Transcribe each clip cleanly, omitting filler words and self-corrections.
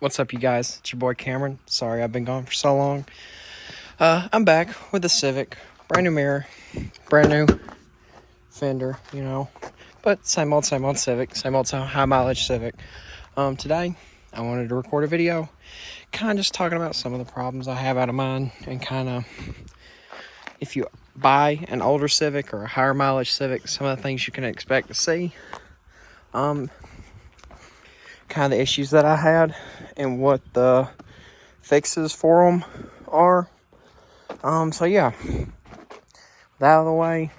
What's up, you guys? It's your boy Cameron. Sorry I've been gone for so long. I'm back with the Civic. Brand new mirror, brand new fender, but same old Civic, same old high mileage Civic. Today I wanted to record a video, kind of just talking about some of the problems I have out of mine, and kind of if you buy an older Civic or a higher mileage Civic, some of the things you can expect to see. Kind of the issues that I had and what the fixes for them are. So yeah, with that out of the way,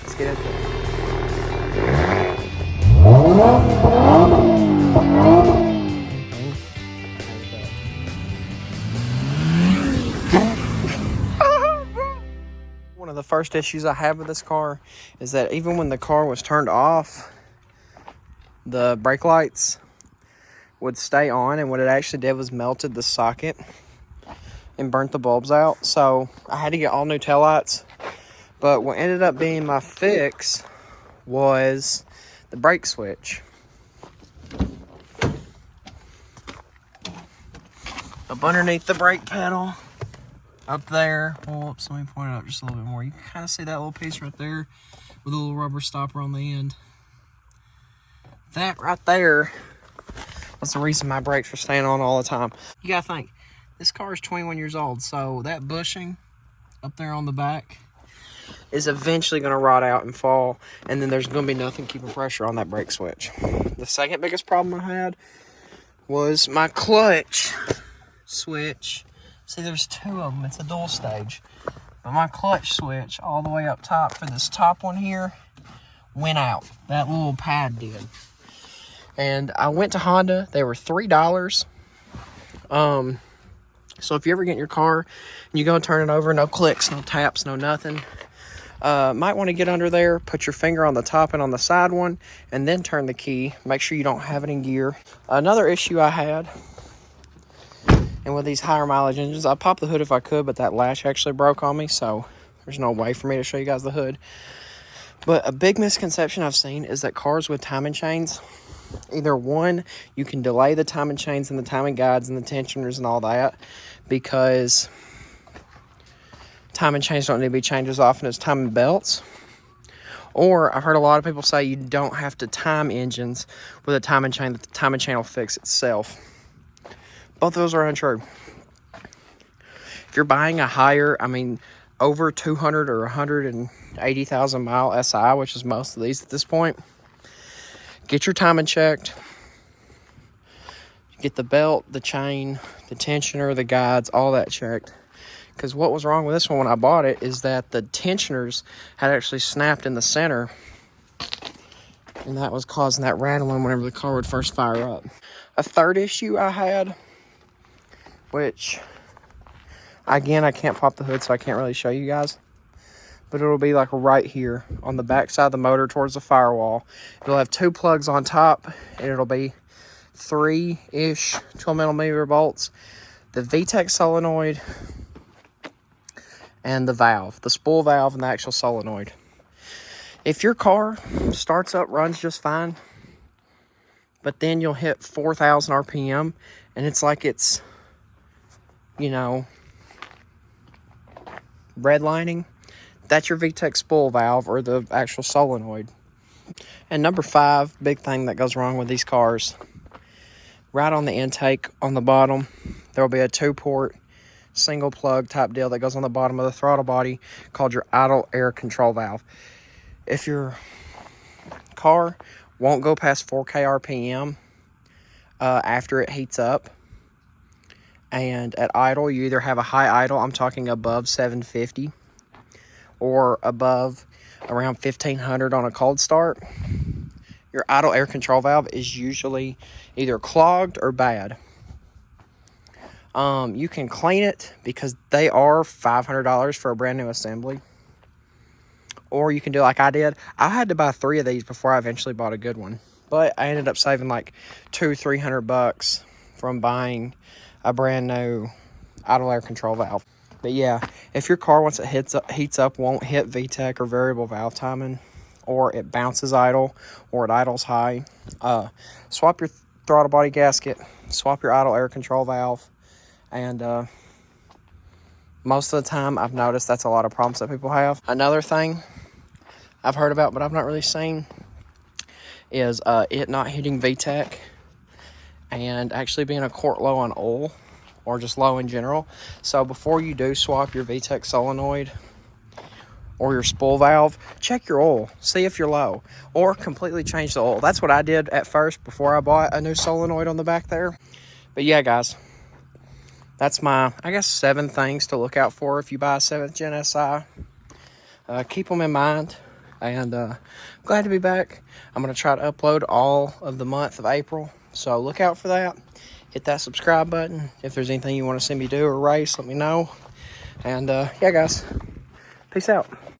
let's get into it. One of the first issues I have with this car is that even when the car was turned off, the brake lights would stay on, and what it actually did was melted the socket and burnt the bulbs out. So I had to get all new taillights. But what ended up being my fix was the brake switch. Up underneath the brake pedal, up there. Well, let me point it up just a little bit more. You can kind of see that little piece right there with a little rubber stopper on the end. That right there was the reason my brakes were staying on all the time. You gotta think, this car is 21 years old, so that bushing up there on the back is eventually going to rot out and fall, and then there's going to be nothing keeping pressure on that brake switch. The second biggest problem I had was my clutch switch. See, there's two of them. It's a dual stage. But my clutch switch all the way up top for this top one here went out. That little pad did. And I went to Honda. They were $3. So if you ever get in your car and you go and turn it over, no clicks, no taps, no nothing, might want to get under there, put your finger on the top and on the side one, and then turn the key. Make sure you don't have it in gear. Another issue I had, and with these higher mileage engines, I popped the hood if I could, but that latch actually broke on me, so there's no way for me to show you guys the hood. But a big misconception I've seen is that cars with timing chains, either one, you can delay the timing chains and the timing guides and the tensioners and all that, because timing chains don't need to be changed as often as timing belts. Or I've heard a lot of people say you don't have to time engines with a timing chain, that the timing chain will fix itself. Both of those are untrue. If you're buying a higher, over 200 or 180,000 mile SI, which is most of these at this point, get your timing checked. Get the belt, the chain, the tensioner, the guides, all that checked. Because what was wrong with this one when I bought it is that the tensioners had actually snapped in the center, and that was causing that rattling whenever the car would first fire up. A third issue I had, which, again, I can't pop the hood, so I can't really show you guys, but it'll be like right here on the back side of the motor towards the firewall. It'll have two plugs on top, and it'll be 3-ish 12mm bolts, the VTEC solenoid, and the valve, the spool valve and the actual solenoid. If your car starts up, runs just fine, but then you'll hit 4,000 RPM, and it's like it's, redlining, that's your VTEC spool valve or the actual solenoid. And number 5, big thing that goes wrong with these cars, right on the intake on the bottom, there will be a 2-port single plug type deal that goes on the bottom of the throttle body called your idle air control valve. If your car won't go past 4K RPM after it heats up, and at idle, you either have a high idle, I'm talking above 750, or above around 1500 on a cold start, your idle air control valve is usually either clogged or bad. You can clean it because they are $500 for a brand new assembly. Or you can do like I did. I had to buy 3 of these before I eventually bought a good one. But I ended up saving like $200-300 from buying a brand new idle air control valve. But yeah, if your car, once it heats up, won't hit VTEC or variable valve timing, or it bounces idle, or it idles high, swap your throttle body gasket, swap your idle air control valve, and most of the time I've noticed that's a lot of problems that people have. Another thing I've heard about but I've not really seen is it not hitting VTEC and actually being a quart low on oil or just low in general. So before you do swap your VTEC solenoid or your spool valve, check your oil, see if you're low, or completely change the oil. That's what I did at first before I bought a new solenoid on the back there. But yeah, guys, that's my, I guess, 7 things to look out for if you buy a 7th Gen SI. Keep them in mind, and glad to be back. I'm going to try to upload all of the month of April, so look out for that. Hit that subscribe button. If there's anything you want to see me do or race, let me know. And yeah, guys, peace out.